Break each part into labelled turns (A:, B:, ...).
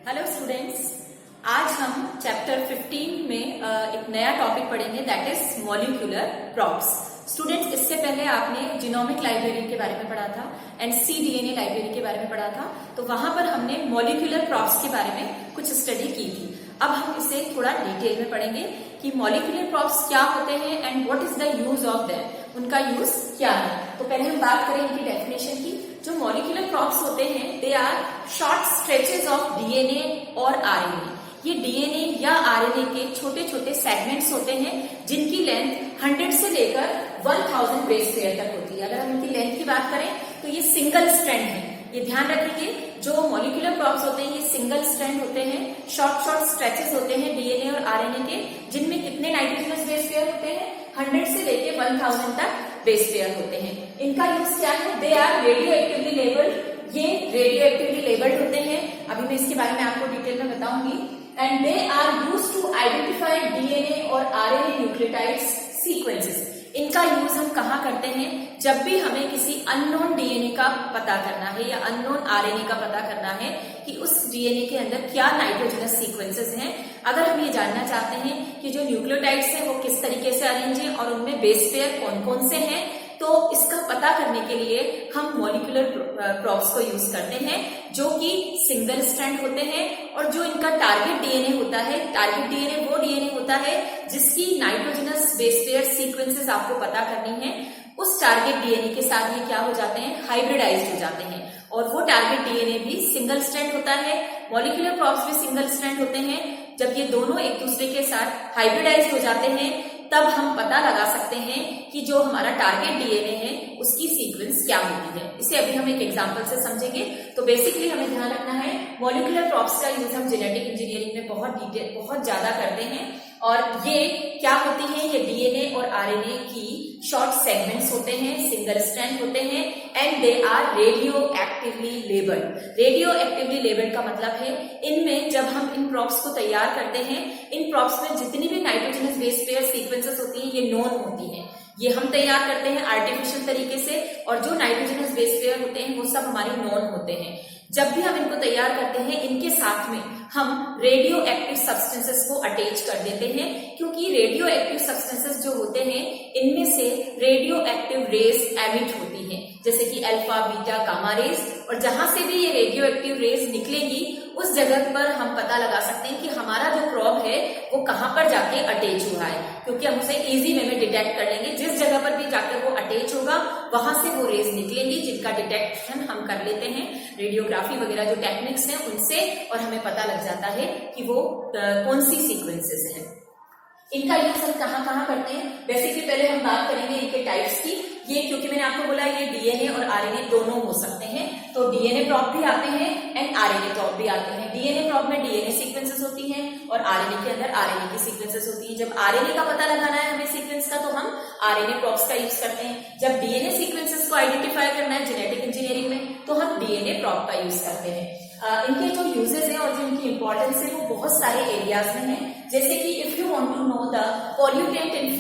A: Hello students, आज हम chapter 15 में एक नया टॉपिक पढ़ेंगे that is molecular props. Students, इससे पहले आपने जीनोमिक लाइब्रेरी के बारे में पढ़ा था एंड cDNA लाइब्रेरी के बारे में पढ़ा था, तो वहां पर हमने मॉलिक्यूलर प्रॉप्स के बारे में कुछ स्टडी की थी। अब हम इसे थोड़ा डिटेल में पढ़ेंगे कि मॉलिक्यूलर प्रॉप्स क्या होते हैं and what is the use of them, उनका यूज क्या है। तो पहले हम बात करें इनकी डेफिनेशन की। जो मॉलिक्यूलर प्रॉप्स होते हैं they are short stretches of DNA और आरएनए। ये डीएनए या आरएनए के छोटे छोटे सेगमेंट्स होते हैं जिनकी लेंथ 100 से लेकर 1000 बेस पेयर तक होती है। अगर हम इनकी लेंथ की बात करें तो ये सिंगल स्ट्रैंड है। ये ध्यान रखिए, जो मॉलिक्यूलर प्रॉप्स होते हैं ये सिंगल स्ट्रैंड होते हैं, शॉर्ट स्ट्रेचेस होते हैं डीएनए और आरएनए के, जिनमें कितने नाइट्रोजनस बेस पेयर होते हैं 100 से लेके 1000 तक बेस पेयर होते हैं। इनका यूज क्या है? They are radioactively labelled. ये रेडियो एक्टिवली लेबल्ड होते हैं, अभी मैं इसके बारे में आपको डिटेल में बताऊंगी। And they are use to identify DNA और आरएनए न्यूक्लियोटाइड्स सीक्वेंसेस। इनका यूज हम कहाँ करते हैं? जब भी हमें किसी अननोन डीएनए का पता करना है या अननोन आरएनए का पता करना है कि उस डीएनए के अंदर क्या नाइट्रोजनस सीक्वेंसेस हैं। अगर हम ये जानना चाहते हैं कि जो न्यूक्लियोटाइड्स हैं वो किस तरीके से अरेंज हैं और उनमें बेस पेयर कौन कौन से हैं, तो इसका पता करने के लिए हम मॉलिक्यूलर प्रॉप्स को यूज करते हैं, जो कि सिंगल स्ट्रैंड होते हैं। और जो इनका टारगेट डीएनए होता है, टारगेट डीएनए वो डीएनए होता है जिसकी नाइट्रोजनस बेस पेयर सीक्वेंसेस आपको पता करनी है। उस टारगेट डीएनए के साथ ये क्या हो जाते हैं? हाइब्रिडाइज्ड हो जाते हैं। और वो टारगेट डीएनए भी सिंगल स्ट्रैंड होता है, मॉलिक्यूलर प्रॉप्स भी सिंगल स्ट्रैंड होते हैं। जब ये दोनों एक दूसरे के साथ हाइब्रिडाइज्ड हो जाते हैं तब हम पता लगा सकते हैं कि जो हमारा टारगेट डीएनए है उसकी सीक्वेंस क्या होती है। इसे अभी हम एक एग्जांपल से समझेंगे। तो बेसिकली हमें ध्यान रखना है मॉलिक्यूलर प्रॉप्स का यूज हम जेनेटिक इंजीनियरिंग में बहुत ज्यादा करते हैं। और ये क्या होती है? ये डीएनए और आरएनए की शॉर्ट सेगमेंट्स होते हैं, सिंगल स्ट्रैंड होते हैं and they are radioactively labelled. Radioactively labelled का मतलब है इनमें जब हम इन प्रॉप्स को तैयार करते हैं, इन प्रॉप्स में जितनी भी नाइट्रोजनस बेस पेयर सीक्वेंसेस होती हैं ये नोन होती हैं। ये हम तैयार करते हैं आर्टिफिशियल तरीके से, और जो नाइट्रोजनस बेस पेयर होते हैं वो सब हमारे नोन होते हैं। जब भी हम इनको तैयार करते हैं इनके साथ में हम रेडियो एक्टिव सब्सटेंसेस को अटैच कर देते हैं, क्योंकि रेडियो एक्टिव सब्सटेंसेस जो होते हैं इनमें से रेडियो एक्टिव रेज एमिट होती हैं, जैसे कि अल्फा, बीटा, गामा रेज। और जहां से भी ये रेडियो एक्टिव रेज निकलेगी उस जगह पर हम पता लगा सकते हैं कि हमारा जो प्रॉब है वो कहां पर जाके अटैच हुआ है, क्योंकि हम उसे इजी वे में डिटेक्ट कर लेंगे। जिस जगह पर भी जाकर वो अटैच होगा वहां से वो रेज निकलेंगी, जिनका डिटेक्शन हम कर लेते हैं रेडियोग्राफी वगैरह जो टेक्निक्स हैं उनसे, और हमें पता लग जाता है कि वो कौन सी सीक्वेंसेस हैं। इनका यूज हम कहाँ कहाँ करते हैं? बेसिकली पहले हम बात करेंगे इनके टाइप्स की। ये क्योंकि मैंने आपको बोला ये डीएनए और आरएनए दोनों हो सकते हैं, तो डीएनए प्रॉप भी आते हैं एंड आरएनए प्रॉप भी आते हैं। डीएनए प्रॉप में डीएनए सीक्वेंसेस होती हैं और आरएनए के अंदर आरएनए की सीक्वेंसेस होती हैं। जब आरएनए का पता लगाना है हमें सीक्वेंस का, तो हम आरएनए प्रॉप्स का यूज करते हैं। जब डीएनए सीक्वेंसेस को आइडेंटिफाई करना है जेनेटिक इंजीनियरिंग में, तो हम डीएनए प्रॉप का यूज करते हैं। इनके जो यूजेस हैं और जो इनकी इंपॉर्टेंस है वो बहुत सारे एरियाज में है। जैसे कि if you want to know the pollutant in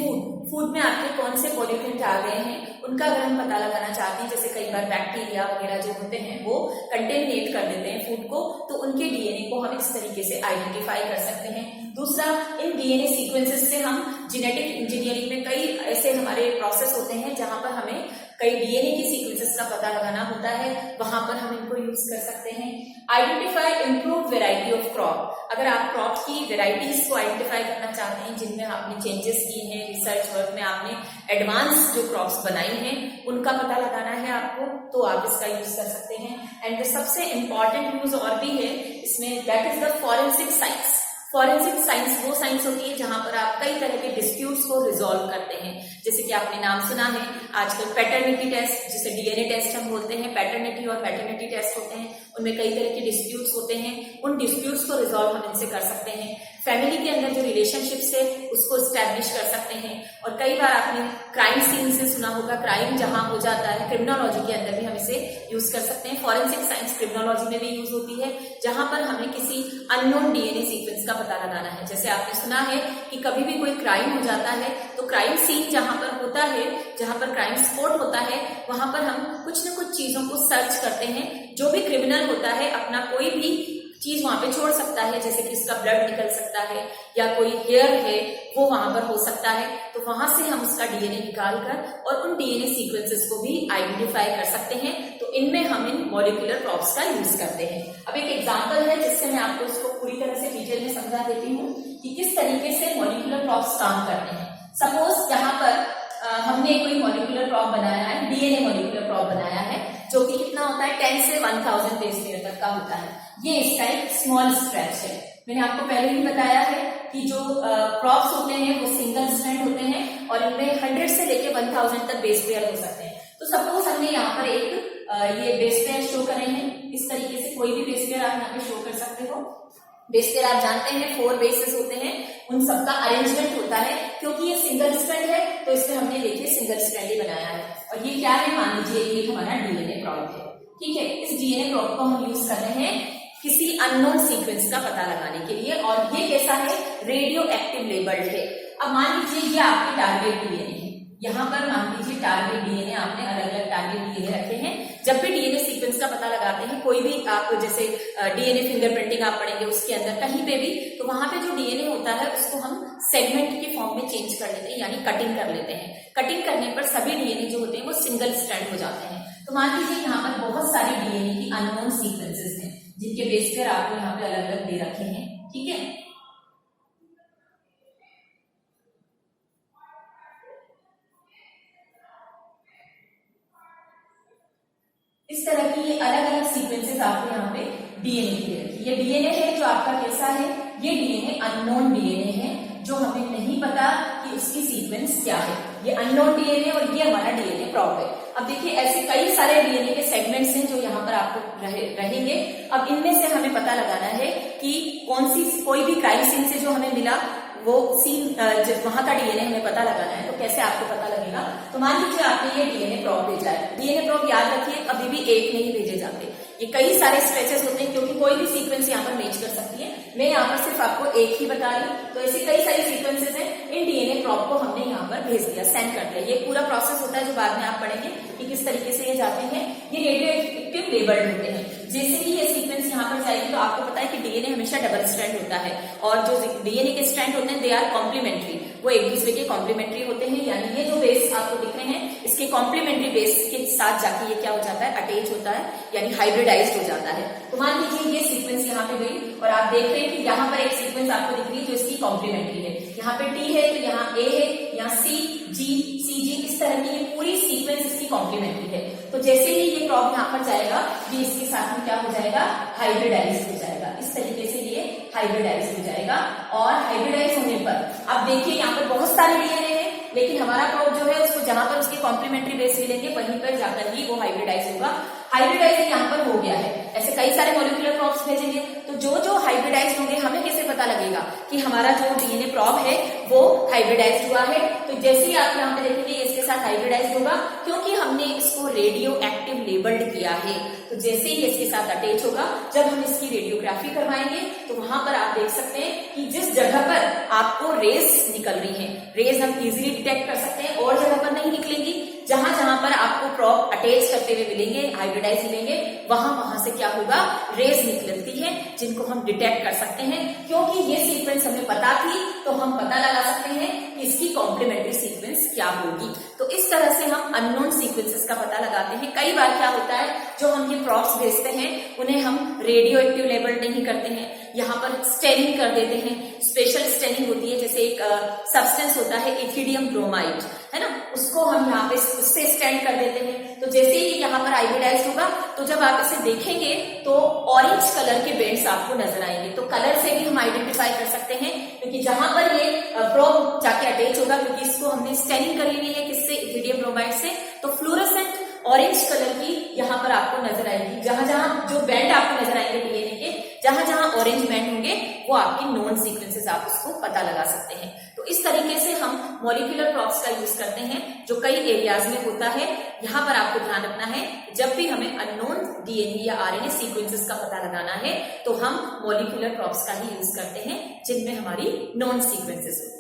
A: food में आपके कौन से पॉल्यूटेंट आ गए हैं उनका अगर हम पता लगाना चाहते हैं, जैसे कई बार बैक्टीरिया वगैरह जो होते हैं वो कंटेमिनेट कर देते हैं फूड को, तो उनके डीएनए को हम इस तरीके से आइडेंटिफाई कर सकते हैं। दूसरा, इन डीएनए सीक्वेंसेस से हम जेनेटिक इंजीनियरिंग में कई ऐसे हमारे प्रोसेस होते हैं जहां पर हमें कई डीएनए की सीक्वेंसेस का पता लगाना होता है, वहां पर हम इनको यूज कर सकते हैं। Identify improve variety of crop. अगर आप क्रॉप की वेराइटीज को आइडेंटिफाई करना चाहते हैं जिनमें आपने चेंजेस किए हैं, रिसर्च वर्क में आपने एडवांस जो क्रॉप्स बनाई हैं उनका पता लगाना है आपको, तो आप इसका यूज कर सकते हैं। एंड सबसे इंपॉर्टेंट यूज और भी है इसमें, that is the forensic science. Forensic science वो साइंस होती है जहां पर आप कई तरह के डिस्प्यूट्स को रिजॉल्व करते हैं। जैसे कि आपने नाम सुना है आजकल पैटर्निटी टेस्ट, जिसे डीएनए टेस्ट हम बोलते हैं, पैटर्निटी और मैटर्निटी टेस्ट होते हैं, उनमें कई तरह के डिस्प्यूट्स होते हैं। उन डिस्प्यूट्स को रिजॉल्व हम इनसे कर सकते हैं। फैमिली के अंदर जो रिलेशनशिप्स है उसको स्टैब्लिश कर सकते हैं। और कई बार आपने क्राइम सीन से सुना होगा, क्राइम जहां हो जाता है, क्रिमिनोलॉजी के अंदर भी हम इसे यूज कर सकते हैं। फॉरेंसिक साइंस क्रिमिनोलॉजी में भी यूज होती है, जहां पर हमें किसी अननोन डीएनए सीक्वेंस का पता लगाना है। जैसे आपने सुना है कि कभी भी कोई क्राइम हो जाता है तो क्राइम सीन जहां पर होता है, जहां पर क्राइम स्पॉट होता है, वहां पर हम कुछ न कुछ चीजों को सर्च करते हैं। जो भी क्रिमिनल होता है अपना कोई भी चीज वहां पे छोड़ सकता है, जैसे कि उसका ब्लड निकल सकता है या कोई हेयर है वो वहां पर हो सकता है। तो वहां से हम उसका डीएनए निकालकर और उन डीएनए सीक्वेंसेस को भी आइडेंटिफाई कर सकते हैं। तो इनमें हम इन मॉलिक्यूलर प्रॉप्स का यूज करते हैं। अब एक एग्जांपल है जिससे मैं आपको इसको पूरी तरह से डिटेल में समझा देती हूँ कि किस तरीके से मॉलिक्यूलर प्रॉप्स काम करते हैं। सपोज यहाँ पर हमने कोई मॉलिक्यूलर प्रॉप बनाया है, डीएनए मॉलिक्यूलर प्रॉप बनाया है, जो कि कितना होता है 10 से 1000 बेस पेयर तक का होता है। ये इसका एक स्मॉल स्ट्रेच है। मैंने आपको पहले ही बताया है कि जो प्रॉप्स होते हैं वो सिंगल स्ट्रैंड होते हैं और इनमें 100 से लेके 1000 तक बेस पेयर हो सकते हैं। तो सपोज हमने यहाँ पर एक ये बेस पेयर शो करे हैं। इस तरीके से कोई भी बेस पेयर आप यहाँ पे शो कर सकते हो। बेस पेयर आप जानते हैं 4 बेसेस होते हैं, उन सबका अरेंजमेंट होता है। क्योंकि ये सिंगल स्ट्रैंड है तो इसमें हमने देखिए सिंगल स्ट्रैंड ही बनाया है। और ये क्या है, मान लीजिए ये हमारा डीएनए प्रॉप है, ठीक है। इस डीएनए प्रॉप को हम यूज कर रहे हैं किसी अननोन सीक्वेंस का पता लगाने के लिए, और ये कैसा है, रेडियो एक्टिव लेबल्ड है। अब मान लीजिए ये आपके टारगेट डीएनए है, यहाँ पर मान लीजिए टारगेट डीएनए आपने अलग अलग टारगेट डीएनए रखे हैं। जब भी डीएनए सीक्वेंस का पता लगाते हैं, कोई भी आप जैसे डीएनए फिंगरप्रिंटिंग आप पढ़ेंगे उसके अंदर कहीं पे भी, तो वहां पे जो डीएनए होता है उसको हम सेगमेंट के फॉर्म में चेंज कर लेते हैं, यानी कटिंग कर लेते हैं। कटिंग करने पर सभी डीएनए जो होते हैं वो सिंगल स्ट्रैंड हो जाते हैं। तो मान लीजिए यहाँ पर बहुत सारे डीएनए की अननोन सीक्वेंसेस हैं जिनके बेस पर आपको यहाँ पे अलग अलग दे रखे हैं, ठीक है। इस तरह की ये अलग अलग सीक्वेंसेस आपको यहाँ पे डीएनए की रखी। ये डीएनए है जो आपका कैसा है, ये डीएनए अननोन डीएनए है जो हमें नहीं पता कि उसकी सीक्वेंस क्या है। ये अननोन डीएनए और ये हमारा डीएनए प्रॉप है। अब देखिए ऐसे कई सारे डीएनए के सेगमेंट्स हैं जो यहाँ पर आपको रहेंगे। अब इनमें से हमें पता लगाना है कि कोई भी क्राइम सीन से जो हमें मिला वो सीन वहां का डीएनए हमें पता लगाना है। तो कैसे आपको पता लगेगा, तो मान लीजिए आपने ये डीएनए प्रॉप भेजा है। डीएनए प्रॉप याद रखिए कभी भी एक नहीं भेजे जाते, ये कई सारे स्ट्रेचेस होते हैं क्योंकि कोई भी सीक्वेंस यहाँ पर मैच कर सकती है। मैं यहाँ पर सिर्फ आपको एक ही बता रही हूँ। तो ऐसे कई सारी सीक्वेंसेस हैं, इन डीएनए प्रॉप को हमने यहाँ पर भेज दिया, सेंड कर दिया। ये पूरा प्रोसेस होता है जो बाद में आप पढ़ेंगे कि किस तरीके से ये जाते हैं। ये रेडियो एक्टिव लेबल्ड होते हैं। जैसे ही ये सीक्वेंस यहाँ पर जाएगी तो आपको पता है कि डीएनए हमेशा डबल स्ट्रैंड होता है और जो डीएनए के स्ट्रैंड होते हैं दे आर कॉम्प्लीमेंट्री, वो एक दूसरे के कॉम्प्लीमेंट्री होते हैं। यानी ये जो बेस आपको दिख रहे हैं इसके कॉम्प्लीमेंट्री बेस के साथ जाके ये क्या हो जाता है, अटैच होता है, यानी हाइब्रिडाइज्ड हो जाता है। तो मान लीजिए ये सीक्वेंस यहाँ पे गई और आप देख रहे हैं कि यहाँ पर एक सीक्वेंस आपको दिख रही है जो इसकी कॉम्प्लीमेंट्री है। यहाँ पे टी है तो यहाँ ए है, यहाँ सी जी सी जी, इस तरह की ये पूरी सीक्वेंस इसकी कॉम्प्लीमेंट्री है। तो जैसे ही ये प्रॉप यहाँ पर जाएगा ये इसके साथ में क्या हो जाएगा, हाइब्रिडाइज हो जाएगा। इस तरीके से ये हाइब्रिडाइज हो जाएगा। और हाइब्रिडाइज होने पर अब देखिए यहाँ पर बहुत सारे डीएनए हैं, लेकिन हमारा प्रॉप जो है उसको जहां पर उसके कॉम्प्लीमेंट्री बेस मिलेंगे वहीं पर जाकर ही वो हाइब्रिडाइज होगा। हाइब्रिडाइजिंग यहाँ पर हो गया है। ऐसे कई सारे मॉलिक्यूलर प्रॉप्स भेजेंगे तो जो हाइब्रिडाइज होंगे हमें कैसे पता लगेगा कि हमारा जो डीएनए प्रॉप है वो हाइब्रिडाइज हुआ है। तो जैसे ही आप यहाँ पे देखेंगे इसके साथ हाइब्रिडाइज होगा क्योंकि हमने इसको रेडियो एक्टिव लेबल्ड किया है। तो जैसे ही इसके साथ अटैच होगा, जब हम इसकी रेडियोग्राफी करवाएंगे तो वहां पर आप देख सकते हैं कि जिस जगह पर आपको रेज निकल रही है, रेज हम इजीली डिटेक्ट कर सकते हैं और जगह पर नहीं निकलेंगी। जहां जहां पर आपको प्रॉप अटैच करते हुए मिलेंगे, हाइब्रिडाइज मिलेंगे, वहां से क्या होगा, रेज निकलती है जिनको हम डिटेक्ट कर सकते हैं। क्योंकि ये सीक्वेंस हमें पता थी तो हम पता लगा सकते हैं कि इसकी कॉम्प्लीमेंट्री सीक्वेंस क्या होगी। तो इस तरह से हम अननोन सीक्वेंसेस का पता लगाते हैं। कई बार क्या होता है, जो हम ये प्रॉप्स भेजते हैं उन्हें हम रेडियो एक्टिव लेबल नहीं करते हैं, यहाँ पर स्टेनिंग कर देते हैं। स्पेशल स्टेनिंग होती है, जैसे एक सब्सटेंस होता है इथिडियम ब्रोमाइड, है ना, उसको हम यहाँ पे उससे स्टैंड कर देते हैं। तो जैसे ही यहाँ पर हाइब्रिडाइज होगा तो जब आप इसे देखेंगे तो ऑरेंज कलर के बेंड्स आपको नजर आएंगे। तो कलर से भी हम आइडेंटिफाई कर सकते हैं क्योंकि जहां पर ये प्रोब जाके अटैच होगा, क्योंकि इसको हमने स्टेनिंग करी हुई है किससे, इथिडियम ब्रोमाइड से, तो फ्लोरोसेंट ऑरेंज कलर की यहाँ पर आपको नजर आएगी। जहां जहां जो बैंड आपको नजर आएंगे डीएनए के, जहां जहां ऑरेंज बैंड होंगे वो आपकी नॉन सीक्वेंसेस, आप उसको पता लगा सकते हैं। तो इस तरीके से हम मॉलिक्यूलर प्रॉप्स का यूज करते हैं जो कई एरियाज में होता है। यहाँ पर आपको ध्यान रखना है, जब भी हमें अननोन डीएनए या आरएनए सीक्वेंसेस का पता लगाना है तो हम मॉलिक्यूलर प्रॉप्स का ही यूज करते हैं जिनमें हमारी नॉन सीक्वेंसेस होती है।